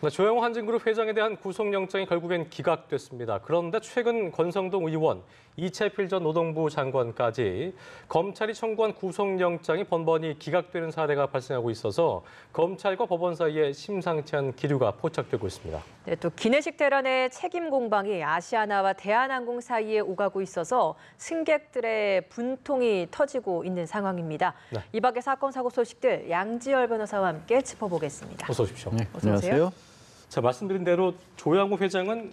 조영호 한진그룹 회장에 대한 구속영장이 결국엔 기각됐습니다. 그런데 최근 권성동 의원, 이채필 전 노동부 장관까지 검찰이 청구한 구속영장이 번번이 기각되는 사례가 발생하고 있어서 검찰과 법원 사이에 심상치 않은 기류가 포착되고 있습니다. 네, 또 기내식 대란의 책임 공방이 아시아나와 대한항공 사이에 오가고 있어서 승객들의 분통이 터지고 있는 상황입니다. 네. 이 밖의 사건 사고 소식들 양지열 변호사와 함께 짚어보겠습니다. 어서 오십시오. 네, 어서 오세요. 안녕하세요. 자, 말씀드린 대로 조영호 회장은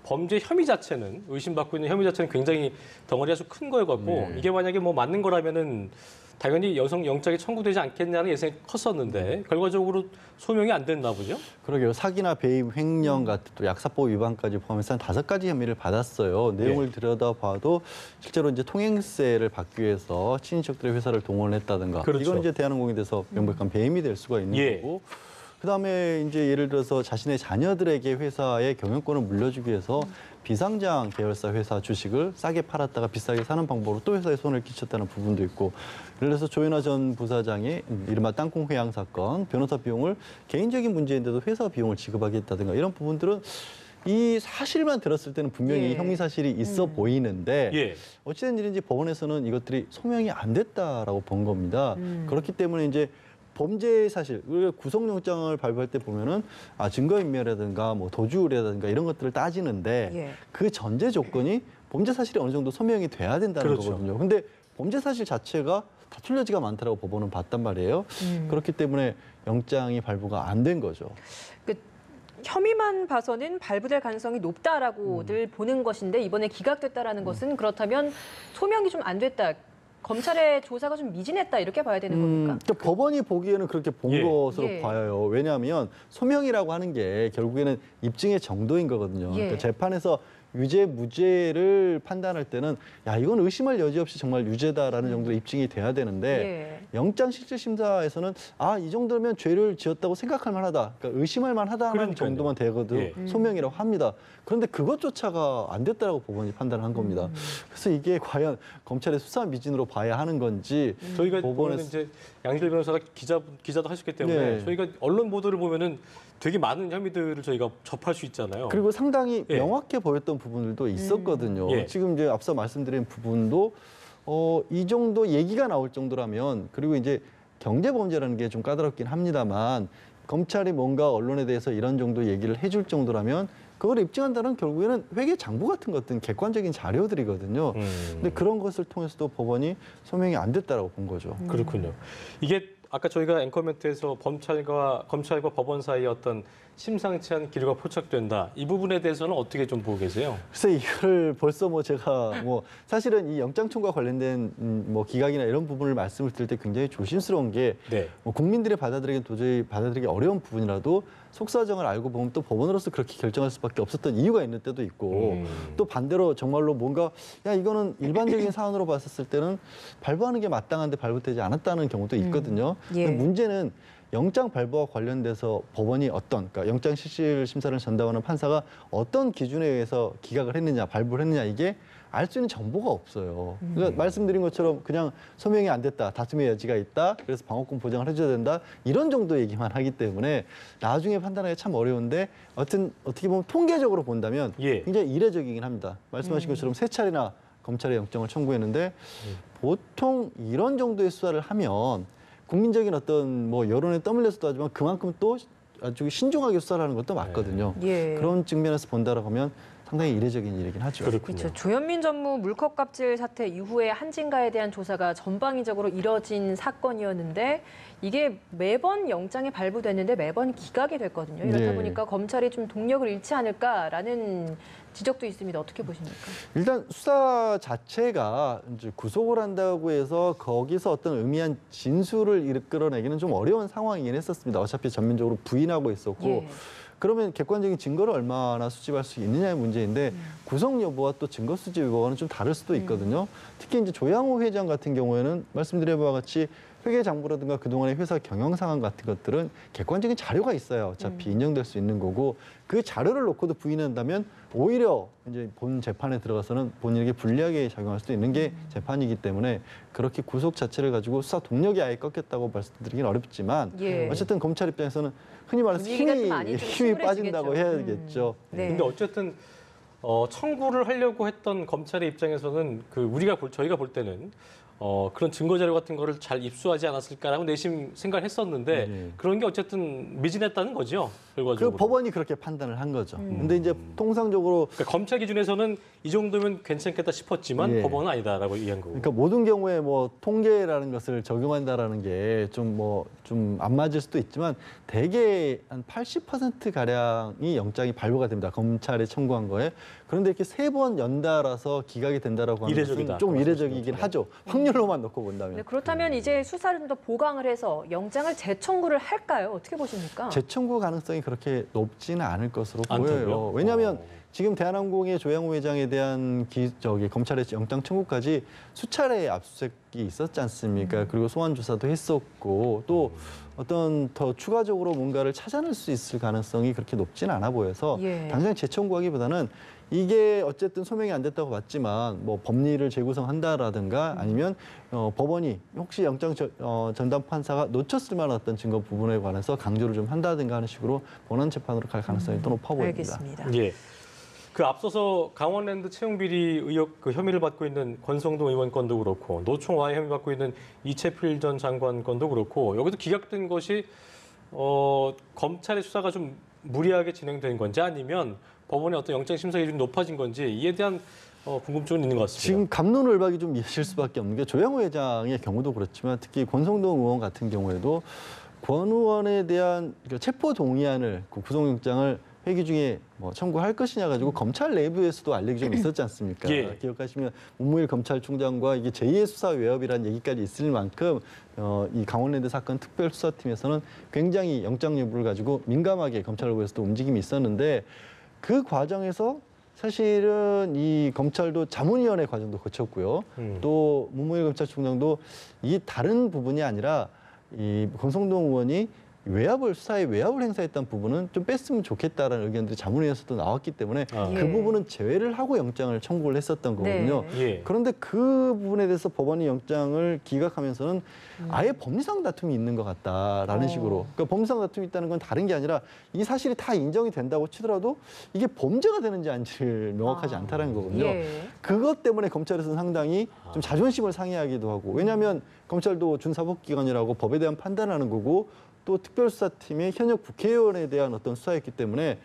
범죄 혐의 자체는 의심받고 있는 혐의 자체는 굉장히 덩어리가 아주 큰 거였고 이게 만약에 맞는 거라면은 당연히 영장이 청구되지 않겠냐는 예상이 컸었는데 결과적으로 소명이 안 됐나 보죠? 그러게요. 사기나 배임, 횡령 같은 또 약사법 위반까지 포함해서 한 5가지 혐의를 받았어요. 내용을 들여다봐도 실제로 이제 통행세를 받기 위해서 친인척들의 회사를 동원했다든가 그렇죠. 이건 이제 대한항공에 대해서 명백한 배임이 될 수가 있는 거고. 그다음에 이제 예를 들어서 자신의 자녀들에게 회사의 경영권을 물려주기 위해서 비상장 계열사 회사 주식을 싸게 팔았다가 비싸게 사는 방법으로 또 회사에 손을 끼쳤다는 부분도 있고, 예를 들어서 조현아 전 부사장의 이른바 땅콩 회항 사건 변호사 비용을 개인적인 문제인데도 회사 비용을 지급하겠다든가 이런 부분들은 이 사실만 들었을 때는 분명히 혐의 사실이 있어 보이는데 어찌된 일인지 법원에서는 이것들이 소명이 안 됐다라고 본 겁니다. 그렇기 때문에 이제 범죄 사실, 우리가 구속영장을 발부할 때 보면은 증거인멸이라든가 뭐 도주라든가 이런 것들을 따지는데 그 전제 조건이 범죄 사실이 어느 정도 소명이 돼야 된다는 거거든요. 근데 범죄 사실 자체가 다툴려지가 많다라고 법원은 봤단 말이에요. 그렇기 때문에 영장이 발부가 안 된 거죠. 혐의만 봐서는 발부될 가능성이 높다라고들 보는 것인데 이번에 기각됐다라는 것은 그렇다면 소명이 좀 안 됐다. 검찰의 조사가 좀 미진했다 이렇게 봐야 되는 겁니까? 그러니까 법원이 보기에는 그렇게 본 것으로 봐요. 왜냐하면 소명이라고 하는 게 결국에는 입증의 정도인 거거든요. 그러니까 재판에서 유죄, 무죄를 판단할 때는 야 이건 의심할 여지 없이 정말 유죄다라는 정도로 입증이 돼야 되는데 영장실질심사에서는 이 정도면 죄를 지었다고 생각할 만하다, 그러니까 의심할 만하다는 정도만 되거든 소명이라고 합니다. 그런데 그것조차가 안 됐다라고 법원이 판단을 한 겁니다. 그래서 이게 과연 검찰의 수사 미진으로 봐야 하는 건지 저희가 법원에서 이제 양지열 변호사가 기자도 하셨기 때문에 저희가 언론 보도를 보면은 되게 많은 혐의들을 저희가 접할 수 있잖아요. 그리고 상당히 명확해 보였던 부분들도 있었거든요. 지금 이제 앞서 말씀드린 부분도 이 정도 얘기가 나올 정도라면, 그리고 이제 경제범죄라는 게 좀 까다롭긴 합니다만 검찰이 뭔가 언론에 대해서 이런 정도 얘기를 해줄 정도라면 그걸 입증한다는 결국에는 회계 장부 같은 것들은 객관적인 자료들이거든요. 근데 그런 것을 통해서도 법원이 소명이 안 됐다라고 본 거죠. 그렇군요. 이게 아까 저희가 앵커 멘트에서 검찰과 법원 사이에 어떤 심상치 않은 기류가 포착된다. 이 부분에 대해서는 어떻게 좀 보고 계세요? 글쎄 이걸 벌써 제가 사실은 이 영장 청구와 관련된 기각이나 이런 부분을 말씀을 드릴 때 굉장히 조심스러운 게 국민들이 받아들이긴 도저히 받아들이기 어려운 부분이라도 속사정을 알고 보면 또 법원으로서 그렇게 결정할 수밖에 없었던 이유가 있는 때도 있고 또 반대로 정말로 뭔가 이거는 일반적인 사안으로 봤었을 때는 발부하는 게 마땅한데 발부되지 않았다는 경우도 있거든요. 문제는 영장 발부와 관련돼서 법원이 그러니까 영장 실질 심사를 전담하는 판사가 어떤 기준에 의해서 기각을 했느냐, 발부를 했느냐, 이게 알 수 있는 정보가 없어요. 그러니까 말씀드린 것처럼 그냥 소명이 안 됐다, 다툼의 여지가 있다, 그래서 방어권 보장을 해줘야 된다, 이런 정도 얘기만 하기 때문에 나중에 판단하기 참 어려운데, 어떻게 보면 통계적으로 본다면 굉장히 이례적이긴 합니다. 말씀하신 것처럼 3차례나 검찰에 영장을 청구했는데 보통 이런 정도의 수사를 하면 국민적인 어떤 여론에 떠밀려서도 하지만 그만큼 또 아주 신중하게 수사를 하는 것도 맞거든요. 그런 측면에서 본다라고 하면 상당히 이례적인 일이긴 하죠. 그렇죠. 조현민 전무 물컵 갑질 사태 이후에 한진가에 대한 조사가 전방위적으로 이뤄진 사건이었는데 이게 매번 영장이 발부됐는데 매번 기각이 됐거든요. 이렇다 보니까 검찰이 좀 동력을 잃지 않을까라는 지적도 있습니다. 어떻게 보십니까? 일단 수사 자체가 이제 구속을 한다고 해서 거기서 어떤 의미한 진술을 이끌어내기는 좀 어려운 상황이긴 했었습니다. 어차피 전면적으로 부인하고 있었고 그러면 객관적인 증거를 얼마나 수집할 수 있느냐의 문제인데 구속 여부와 또 증거 수집 여부와는 좀 다를 수도 있거든요. 특히 이제 조양호 회장 같은 경우에는 말씀드린 바와 같이 회계장부라든가 그동안의 회사 경영 상황 같은 것들은 객관적인 자료가 있어요. 어차피 인정될 수 있는 거고 그 자료를 놓고도 부인한다면 오히려 이제 본 재판에 들어가서는 본인에게 불리하게 작용할 수도 있는 게 재판이기 때문에 그렇게 구속 자체를 가지고 수사 동력이 아예 꺾였다고 말씀드리긴 어렵지만 예. 어쨌든 검찰 입장에서는 흔히 말해서 분위기가 좀 많이 좀 힘이 빠진다고 심울해지겠죠. 해야겠죠. 네. 근데 어쨌든 청구를 하려고 했던 검찰의 입장에서는 저희가 볼 때는 그런 증거 자료 같은 거를 잘 입수하지 않았을까라고 내심 생각을 했었는데 네. 그런 게 어쨌든 미진했다는 거죠. 결과적으로. 그 법원이 그렇게 판단을 한 거죠. 근데 이제 통상적으로 그러니까 검찰 기준에서는 이 정도면 괜찮겠다 싶었지만 예. 법원은 아니다라고 이해한 거고. 그러니까 모든 경우에 뭐 통계라는 것을 적용한다라는 게 좀 안 맞을 수도 있지만 대개 한 80% 가량이 영장이 발부가 됩니다. 검찰에 청구한 거에. 그런데 이렇게 3번 연달아서 기각이 된다라고 하는 이례적이다. 것은 좀 이례적이긴 하죠. 확률로만 놓고 본다면. 네, 그렇다면 이제 수사를 좀 더 보강을 해서 영장을 재청구를 할까요? 어떻게 보십니까? 재청구 가능성이 그렇게 높지는 않을 것으로 않다고요? 보여요. 왜냐하면 지금 대한항공의 조양호 회장에 대한 검찰의 영장 청구까지 수차례 압수수색이 있었지 않습니까? 그리고 소환 조사도 했었고 또 어떤 더 추가적으로 뭔가를 찾아낼 수 있을 가능성이 그렇게 높지는 않아 보여서 예. 당장 재청구하기보다는 이게 어쨌든 소명이 안 됐다고 봤지만 뭐 법리를 재구성한다라든가 아니면 법원이 혹시 영장 전담 판사가 놓쳤을 만한 어떤 증거 부분에 관해서 강조를 좀 한다든가 하는 식으로 본안 재판으로 갈 가능성이 더 높아 보입니다. 알겠습니다. 예. 그 앞서서 강원랜드 채용 비리 의혹 혐의를 받고 있는 권성동 의원 건도 그렇고 노총 와해 혐의 받고 있는 이채필 전 장관 건도 그렇고 여기도 기각된 것이 검찰의 수사가 좀 무리하게 진행된 건지 아니면 법원의 어떤 영장 심사 기준이 높아진 건지 이에 대한 궁금증은 있는 것 같습니다. 지금 갑론을박이 좀 이어질 수밖에 없는 게 조양호 회장의 경우도 그렇지만 특히 권성동 의원 같은 경우에도 권 의원에 대한 체포 동의안을 구속영장을 회기 중에 뭐 청구할 것이냐 가지고 검찰 내부에서도 알leg이 좀 있었지 않습니까? 예. 기억하시면 문무일 검찰총장과 이게 제2의 수사 외압이라는 얘기까지 있을 만큼 이 강원랜드 사건 특별수사팀에서는 굉장히 영장 여부를 가지고 민감하게 검찰 내부에서도 움직임이 있었는데 그 과정에서 사실은 이 검찰도 자문위원회 과정도 거쳤고요. 또 문무일 검찰총장도 이 다른 부분이 아니라 이 권성동 의원이 수사에 외압을 행사했던 부분은 좀 뺐으면 좋겠다라는 의견들이 자문위에서도 나왔기 때문에 예. 그 부분은 제외를 하고 영장을 청구를 했었던 거거든요. 네. 예. 그런데 그 부분에 대해서 법원이 영장을 기각하면서는 아예 법리상 다툼이 있는 것 같다라는 식으로. 그러니까 법리상 다툼이 있다는 건 다른 게 아니라 이 사실이 다 인정이 된다고 치더라도 이게 범죄가 되는지 아닌지를 명확하지 않다는 거거든요. 예. 그것 때문에 검찰에서는 상당히 좀 자존심을 상해하기도 하고 왜냐하면 검찰도 준사법기관이라고 법에 대한 판단하는 거고 또 특별수사팀의 현역 국회의원에 대한 어떤 수사였기 때문에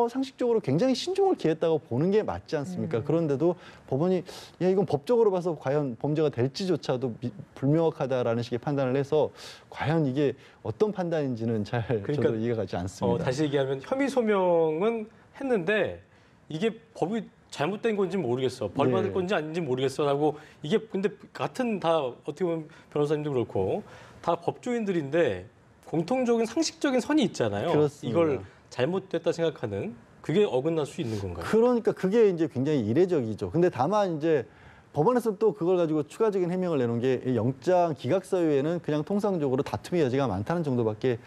상식적으로 굉장히 신중을 기했다고 보는 게 맞지 않습니까? 그런데도 법원이 야 이건 법적으로 봐서 과연 범죄가 될지조차도 불명확하다라는 식의 판단을 해서 과연 이게 어떤 판단인지는 잘 저도 이해가 가지 않습니다. 다시 얘기하면 혐의 소명은 했는데 이게 법이 잘못된 건지 모르겠어. 벌 받을 예. 건지 아닌지 모르겠어라고 이게 근데 같은 다 어떻게 보면 변호사님도 그렇고 다 법조인들인데 공통적인 상식적인 선이 있잖아요. 그렇습니다. 이걸 잘못됐다 생각하는 그게 어긋날 수 있는 건가요? 그러니까 그게 이제 굉장히 이례적이죠. 근데 다만 이제 법원에서 또 그걸 가지고 추가적인 해명을 내놓은 게 영장 기각 사유에는 그냥 통상적으로 다툼의 여지가 많다는 정도밖에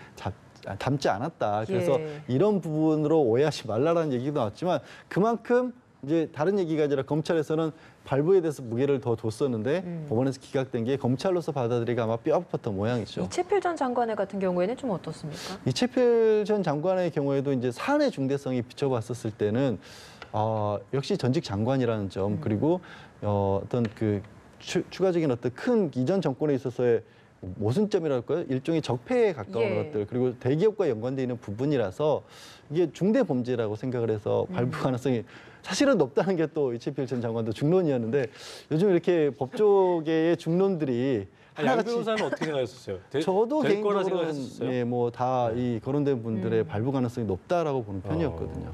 담지 않았다. 그래서 예. 이런 부분으로 오해하지 말라라는 얘기도 나왔지만 그만큼 이제 다른 얘기가 아니라 검찰에서는 발부에 대해서 무게를 더 뒀었는데 법원에서 기각된 게 검찰로서 받아들이기가 아마 뼈아팠던 모양이죠. 이채필 전 장관의 같은 경우에는 좀 어떻습니까? 이채필 전 장관의 경우에도 이제 사안의 중대성이 비춰봤었을 때는 역시 전직 장관이라는 점 그리고 어떤 그 추가적인 어떤 큰 이전 정권에 있어서의 모순점이랄까요? 일종의 적폐에 가까운 예. 것들 그리고 대기업과 연관되어 있는 부분이라서 이게 중대 범죄라고 생각을 해서 발부 가능성이 사실은 높다는 게 또 이채필 전 장관도 중론이었는데 요즘 이렇게 법조계의 중론들이 양 변호사는 어떻게 생각했었어요? 저도 될 거라 개인적으로는 생각했었어요? 예, 뭐 다 이 거론된 분들의 발부 가능성이 높다라고 보는 편이었거든요.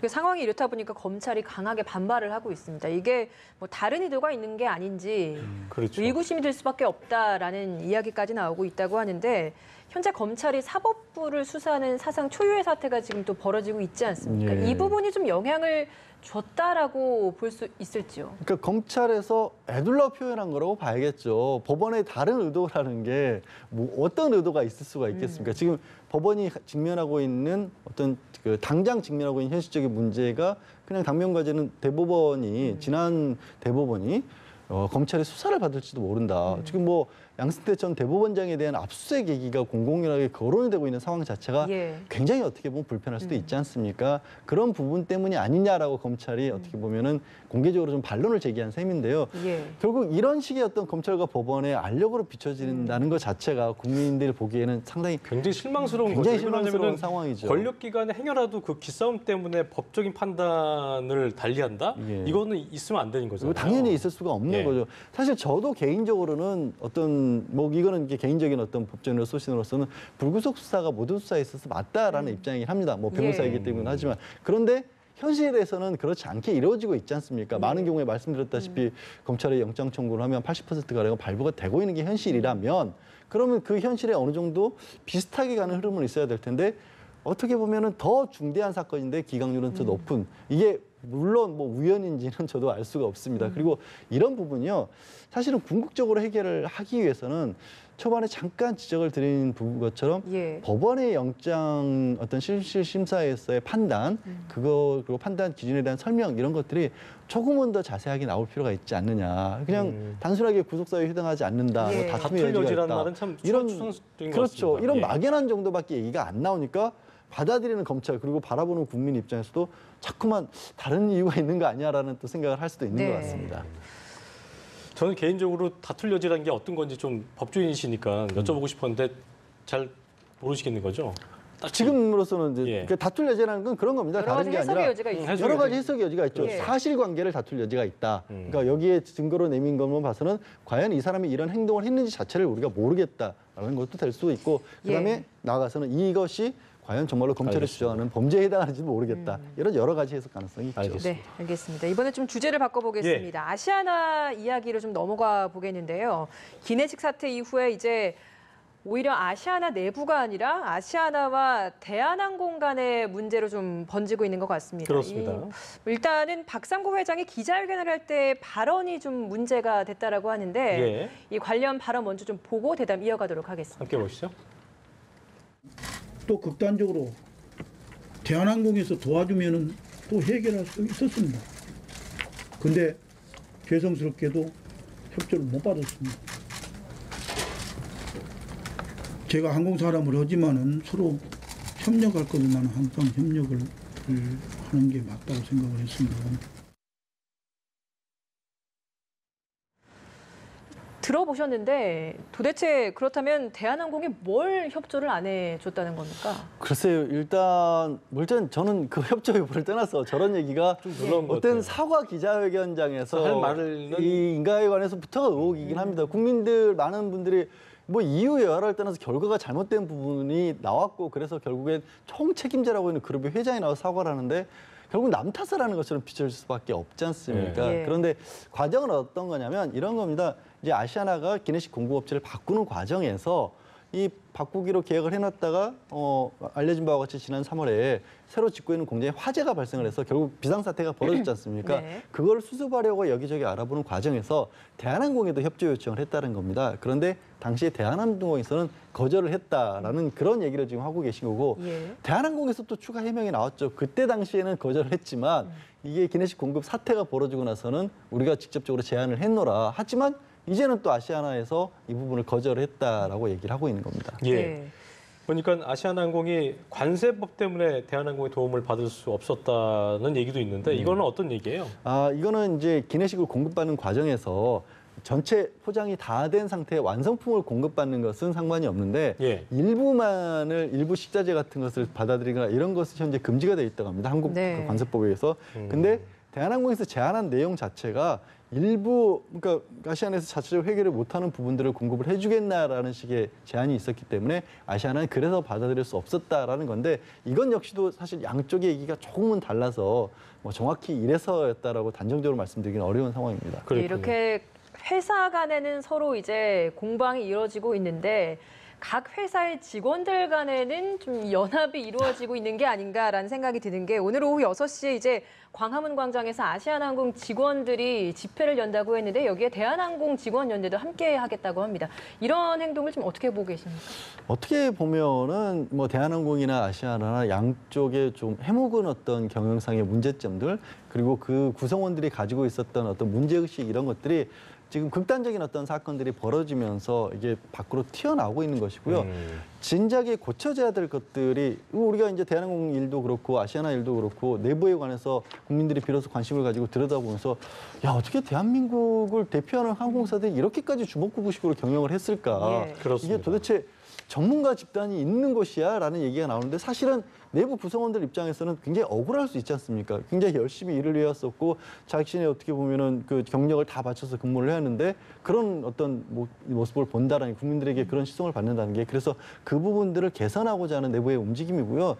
그 상황이 이렇다 보니까 검찰이 강하게 반발을 하고 있습니다. 이게 뭐 다른 의도가 있는 게 아닌지 그렇죠. 의구심이 들 수밖에 없다라는 이야기까지 나오고 있다고 하는데 현재 검찰이 사법부를 수사하는 사상 초유의 사태가 지금 또 벌어지고 있지 않습니까? 예. 이 부분이 좀 영향을 줬다라고 볼 수 있을지요? 그러니까 검찰에서 애둘러 표현한 거라고 봐야겠죠. 법원의 다른 의도라는 게 뭐 어떤 의도가 있을 수가 있겠습니까? 지금 법원이 직면하고 있는 어떤 당장 직면하고 있는 현실적인 문제가 그냥 당면과제는 대법원이 지난 대법원이 검찰의 수사를 받을지도 모른다. 지금 뭐 양승태 전 대법원장에 대한 압수수색 얘기가 공공연하게 거론이 되고 있는 상황 자체가 예. 굉장히 어떻게 보면 불편할 수도 있지 않습니까? 그런 부분 때문이 아니냐라고 검찰이 어떻게 보면은 공개적으로 좀 반론을 제기한 셈인데요. 예. 결국 이런 식의 어떤 검찰과 법원의 알력으로 비춰진다는 것 자체가 국민들이 보기에는 상당히 굉장히 실망스러운 굉장히 거죠. 실망스러운 왜냐하면 상황이죠. 권력기관의 행여라도 그 기싸움 때문에 법적인 판단을 달리한다? 예. 이거는 있으면 안 되는 거잖아요. 당연히 있을 수가 없는 예. 거죠. 사실 저도 개인적으로는 어떤 뭐 이거는 이게 개인적인 어떤 법조인으로 소신으로서는 불구속 수사가 모든 수사에 있어서 맞다라는 입장이긴 합니다. 뭐 변호사이기 때문에 하지만 그런데 현실에서는 그렇지 않게 이루어지고 있지 않습니까? 많은 경우에 말씀드렸다시피 검찰의 영장 청구를 하면 80%가량 발부가 되고 있는 게 현실이라면 그러면 그 현실에 어느 정도 비슷하게 가는 흐름은 있어야 될 텐데 어떻게 보면은 더 중대한 사건인데 기각률은 더 높은 이게 물론 뭐 우연인지는 저도 알 수가 없습니다. 그리고 이런 부분이요. 사실은 궁극적으로 해결을 하기 위해서는 초반에 잠깐 지적을 드린 것처럼 예. 법원의 영장 어떤 실질 심사에서의 판단, 그리고 판단 기준에 대한 설명 이런 것들이 조금은 더 자세하게 나올 필요가 있지 않느냐. 그냥 단순하게 구속사유에 해당하지 않는다. 예. 뭐 다툼의 여지가 틀려지라는 있다. 말은 참 이런 추상적인 것 그렇죠. 같습니다. 이런 예. 막연한 정도밖에 얘기가 안 나오니까 받아들이는 검찰 그리고 바라보는 국민 입장에서도 자꾸만 다른 이유가 있는 거 아니야라는 또 생각을 할 수도 있는 네. 것 같습니다. 저는 개인적으로 다툴 여지라는 게 어떤 건지 좀 법조인이시니까 여쭤보고 싶었는데 잘 모르시겠는 거죠? 지금으로서는 이제 예. 그러니까 다툴 여지라는 건 그런 겁니다. 여러 다른 가지 게 해석의 아니라 여지가 있죠. 여러 가지 해석의 여지가 있죠. 예. 사실관계를 다툴 여지가 있다. 그러니까 여기에 증거로 내민 것만 봐서는 과연 이 사람이 이런 행동을 했는지 자체를 우리가 모르겠다라는 것도 될 수 있고 그다음에 예. 나아가서는 이것이 과연 정말로 검찰이 알겠습니다. 주장하는 범죄에 해당하는지도 모르겠다. 이런 여러 가지 해석 가능성이 있죠. 알겠습니다. 네, 알겠습니다. 이번에 좀 주제를 바꿔보겠습니다. 아시아나 이야기로 좀 넘어가 보겠는데요. 기내식 사태 이후에 이제 오히려 아시아나 내부가 아니라 아시아나와 대한항공 간의 문제로 좀 번지고 있는 것 같습니다. 그렇습니다. 일단은 박상구 회장이 기자회견을 할 때 발언이 좀 문제가 됐다라고 하는데 예. 이 관련 발언 먼저 좀 보고 대담 이어가도록 하겠습니다. 함께 보시죠. 또 극단적으로 대한항공에서 도와주면은 또 해결할 수 있었습니다. 근데 죄송스럽게도 협조를 못 받았습니다. 제가 항공 사람을 하지만은 서로 협력할 거지만 항상 협력을 하는 게 맞다고 생각을 했습니다. 들어보셨는데 도대체 그렇다면 대한항공이 뭘 협조를 안 해줬다는 겁니까? 글쎄요. 일단 저는 그 협조 여부를 떠나서 저런 얘기가 좀 놀라운 것 어떤 같아요. 사과 기자회견장에서 할 말은 이 인가에 관해서부터가 의혹이긴 합니다. 국민들 많은 분들이 뭐 이유 여하를 떠나서 결과가 잘못된 부분이 나왔고 그래서 결국엔 총 책임자라고 있는 그룹의 회장이 나와서 사과를 하는데 결국 남 탓을 하는 것처럼 비춰질 수밖에 없지 않습니까? 예. 그런데 과정은 어떤 거냐면 이런 겁니다. 이제 아시아나가 기내식 공급업체를 바꾸는 과정에서 이 바꾸기로 계획을 해놨다가 알려진 바와 같이 지난 3월에 새로 짓고 있는 공장에 화재가 발생을 해서 결국 비상사태가 벌어졌지 않습니까? 네. 그걸 수습하려고 여기저기 알아보는 과정에서 대한항공에도 협조 요청을 했다는 겁니다. 그런데 당시에 대한항공에서는 거절을 했다라는 그런 얘기를 지금 하고 계신 거고 예. 대한항공에서 또 추가 해명이 나왔죠. 그때 당시에는 거절을 했지만 이게 기내식 공급 사태가 벌어지고 나서는 우리가 직접적으로 제안을 했노라. 하지만 이제는 또 아시아나에서 이 부분을 거절을 했다라고 얘기를 하고 있는 겁니다. 예. 네. 보니까 아시아나항공이 관세법 때문에 대한항공의 도움을 받을 수 없었다는 얘기도 있는데 이거는 어떤 얘기예요? 이거는 이제 기내식을 공급받는 과정에서 전체 포장이 다 된 상태의 완성품을 공급받는 것은 상관이 없는데 예. 일부 식자재 같은 것을 받아들이거나 이런 것은 현재 금지가 되어 있다고 합니다. 한국 네. 관세법에 의해서. 근데 대한항공에서 제안한 내용 자체가 일부 그러니까 아시아나에서 자체적으로 해결을 못하는 부분들을 공급을 해주겠나라는 식의 제안이 있었기 때문에 아시아나는 그래서 받아들일 수 없었다라는 건데 이건 역시도 사실 양쪽의 얘기가 조금은 달라서 뭐 정확히 이래서였다라고 단정적으로 말씀드리기는 어려운 상황입니다. 네, 그렇군요. 이렇게 회사 간에는 서로 이제 공방이 이루어지고 있는데 각 회사의 직원들 간에는 좀 연합이 이루어지고 있는 게 아닌가라는 생각이 드는 게 오늘 오후 6시에 이제 광화문 광장에서 아시아나항공 직원들이 집회를 연다고 했는데 여기에 대한항공 직원연대도 함께 하겠다고 합니다. 이런 행동을 좀 어떻게 보고 계십니까? 어떻게 보면은 뭐 대한항공이나 아시아나나 양쪽에 좀 해묵은 어떤 경영상의 문제점들 그리고 그 구성원들이 가지고 있었던 어떤 문제의식 이런 것들이 지금 극단적인 어떤 사건들이 벌어지면서 이게 밖으로 튀어나오고 있는 것이고요. 진작에 고쳐져야 될 것들이 우리가 이제 대한항공 일도 그렇고 아시아나 일도 그렇고 내부에 관해서 국민들이 비로소 관심을 가지고 들여다보면서 야 어떻게 대한민국을 대표하는 항공사들이 이렇게까지 주먹구구식으로 경영을 했을까? 예. 그렇습니다. 이게 도대체 전문가 집단이 있는 것이야 라는 얘기가 나오는데 사실은 내부 구성원들 입장에서는 굉장히 억울할 수 있지 않습니까? 굉장히 열심히 일을 해왔었고 자신의 어떻게 보면은 그 경력을 다 바쳐서 근무를 해왔는데 그런 어떤 모습을 본다라는 국민들에게 그런 시선을 받는다는 게 그래서 그 부분들을 개선하고자 하는 내부의 움직임이고요.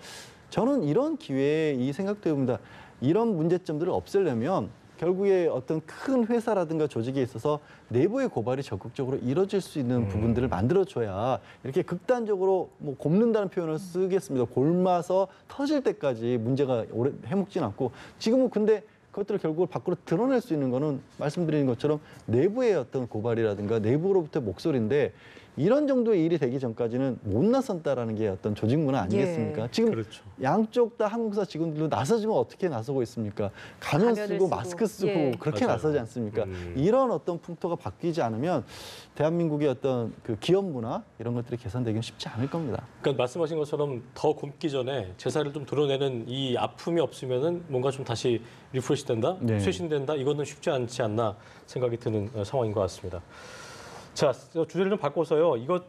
저는 이런 기회에 이 생각도 해봅니다. 이런 문제점들을 없애려면 결국에 어떤 큰 회사라든가 조직에 있어서 내부의 고발이 적극적으로 이루어질 수 있는 부분들을 만들어줘야 이렇게 극단적으로 뭐 곪는다는 표현을 쓰겠습니다. 곪아서 터질 때까지 문제가 오래 해묵진 않고 지금은 근데 그것들을 결국 밖으로 드러낼 수 있는 거는 말씀드린 것처럼 내부의 어떤 고발이라든가 내부로부터의 목소리인데 이런 정도의 일이 되기 전까지는 못 나선다라는 게 어떤 조직 문화 아니겠습니까? 예. 지금 그렇죠. 양쪽 다 항공사 직원들도 나서지만 어떻게 나서고 있습니까? 가면 가면을 쓰고 쓰고. 마스크 쓰고 예. 그렇게 맞아요. 나서지 않습니까? 이런 어떤 풍토가 바뀌지 않으면 대한민국의 어떤 그 기업 문화 이런 것들이 개선되기는 쉽지 않을 겁니다. 그러니까 말씀하신 것처럼 더 굶기 전에 제사를 좀 드러내는 이 아픔이 없으면은 뭔가 좀 다시 리프레시 된다, 네. 쇄신된다 이거는 쉽지 않지 않나 생각이 드는 상황인 것 같습니다. 자, 주제를 좀 바꿔서요. 이거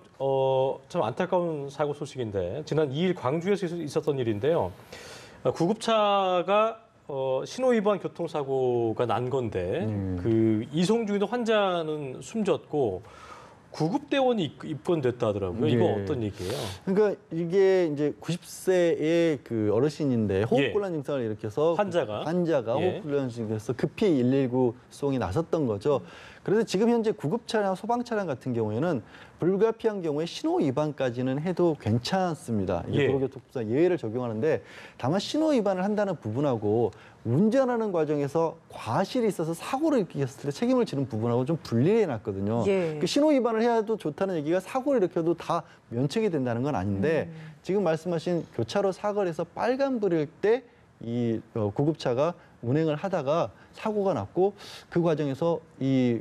참 안타까운 사고 소식인데 지난 2일 광주에서 있었던 일인데요. 구급차가 신호 위반 교통사고가 난 건데 그 이송 중인 환자는 숨졌고 구급대원이 입건됐다 하더라고요. 이거 예. 어떤 얘기예요? 그러니까 이게 이제 90세의 그 어르신인데 호흡곤란 증상을 일으켜서 환자가? 예. 호흡곤란 증상에서 급히 119 수송이 나섰던 거죠. 그래서 지금 현재 구급차량, 소방차량 같은 경우에는 불가피한 경우에 신호 위반까지는 해도 괜찮습니다. 이게 예. 도로교통법상 예외를 적용하는데 다만 신호 위반을 한다는 부분하고 운전하는 과실이 있어서 사고를 일으켰을 때 책임을 지는 부분하고 좀 분리해 놨거든요. 예. 그 신호 위반을 해도 좋다는 얘기가 사고를 일으켜도 다 면책이 된다는 건 아닌데 지금 말씀하신 교차로 사거리에서 빨간불일 때 이 구급차가 운행을 하다가 사고가 났고 그 과정에서 이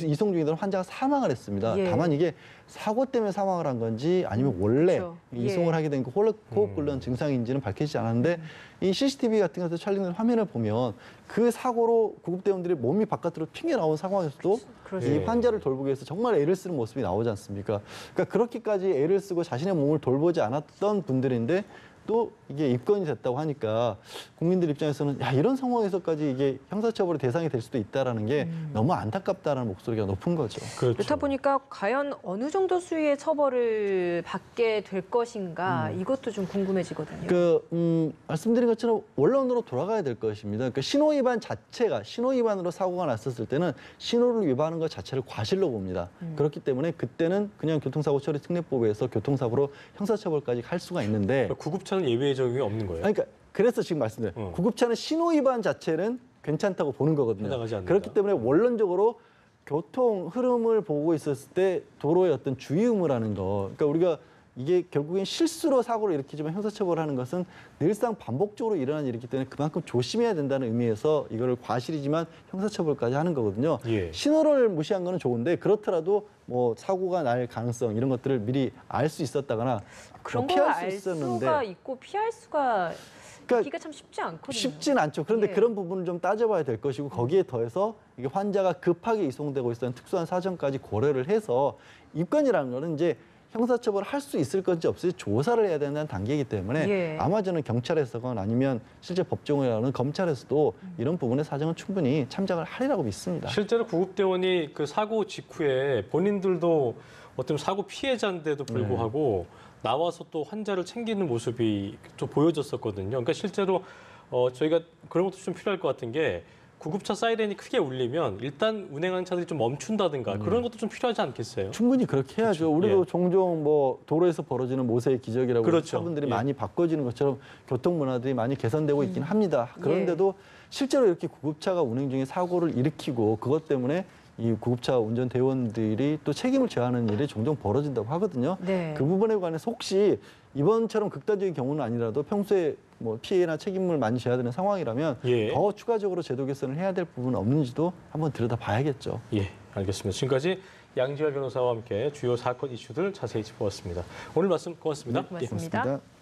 이송 중이던 환자가 사망을 했습니다. 예. 다만 이게 사고 때문에 사망을 한 건지 아니면 원래 그렇죠. 이송을 예. 하게 된 호흡곤란 증상인지는 밝히지 않았는데 이 CCTV 같은 것에서 촬영된 화면을 보면 그 사고로 구급대원들이 몸이 바깥으로 튕겨 나온 상황에서도 그렇죠. 이 예. 환자를 돌보기 위해서 정말 애를 쓰는 모습이 나오지 않습니까? 그러니까 그렇게까지 애를 쓰고 자신의 몸을 돌보지 않았던 분들인데 또 이게 입건이 됐다고 하니까 국민들 입장에서는 야 이런 상황에서까지 이게 형사처벌의 대상이 될 수도 있다라는 게 너무 안타깝다라는 목소리가 높은 거죠. 그렇죠. 그렇다 보니까 과연 어느 정도 수위의 처벌을 받게 될 것인가 이것도 좀 궁금해지거든요. 말씀드린 것처럼 원론으로 돌아가야 될 것입니다. 그러니까 신호 위반으로 사고가 났었을 때는 신호를 위반하는 것 자체를 과실로 봅니다. 그렇기 때문에 그때는 그냥 교통사고 처리 특례법에서 교통사고로 형사처벌까지 할 수가 있는데 그러니까 구급차는 예외 적용이 없는 거예요. 그러니까 그래서 지금 말씀드려요. 구급차는 신호 위반 자체는 괜찮다고 보는 거거든요. 해당하지 않는다. 그렇기 때문에 원론적으로 교통 흐름을 보고 있었을 때 도로의 어떤 주의 의무라는 거. 그러니까 우리가 이게 결국엔 실수로 사고를 일으키지만 형사처벌을 하는 것은 늘상 반복적으로 일어나는 일이기 때문에 그만큼 조심해야 된다는 의미에서 이거를 과실이지만 형사처벌까지 하는 거거든요. 예. 신호를 무시한 거는 좋은데 그렇더라도 뭐 사고가 날 가능성 이런 것들을 미리 알 수 있었다거나 그런 뭐 걸 피할 수 알 있었는데 수가 있고 피할 수가 그러니까 있기가 참 쉽지 않거든요. 쉽진 않죠. 그런데 예. 그런 부분을 좀 따져봐야 될 것이고 거기에 더해서 이게 환자가 급하게 이송되고 있었던 특수한 사정까지 고려를 해서 입건이라는 거는 이제 형사처벌을 할 수 있을 건지 없을지 조사를 해야 된다는 단계이기 때문에 예. 아마 저는 경찰에서건 아니면 실제 법정이라는 검찰에서도 이런 부분의 사정은 충분히 참작을 하리라고 믿습니다. 실제로 구급대원이 그 사고 직후에 본인들도 어떤 사고 피해자인데도 불구하고 나와서 또 환자를 챙기는 모습이 좀 보여졌었거든요. 그러니까 실제로 저희가 그런 것도 좀 필요할 것 같은 게 구급차 사이렌이 크게 울리면 일단 운행하는 차들이 좀 멈춘다든가 그런 것도 좀 필요하지 않겠어요? 충분히 그렇게 해야죠. 그렇죠. 우리도 예. 종종 뭐 도로에서 벌어지는 모세의 기적이라고 그렇죠. 차분들이 예. 많이 바꿔지는 것처럼 교통 문화들이 많이 개선되고 있긴 합니다. 그런데도 실제로 이렇게 구급차가 운행 중에 사고를 일으키고 그것 때문에 이 구급차 운전 대원들이 또 책임을 져야 하는 일이 종종 벌어진다고 하거든요. 네. 그 부분에 관해서 혹시 이번처럼 극단적인 경우는 아니라도 평소에 뭐 피해나 책임을 많이 져야 되는 상황이라면 예. 더 추가적으로 제도 개선을 해야 될 부분은 없는지도 한번 들여다봐야겠죠. 예, 알겠습니다. 지금까지 양지열 변호사와 함께 주요 사건 이슈들 자세히 짚어봤습니다. 오늘 말씀 고맙습니다. 고맙습니다. 고맙습니다.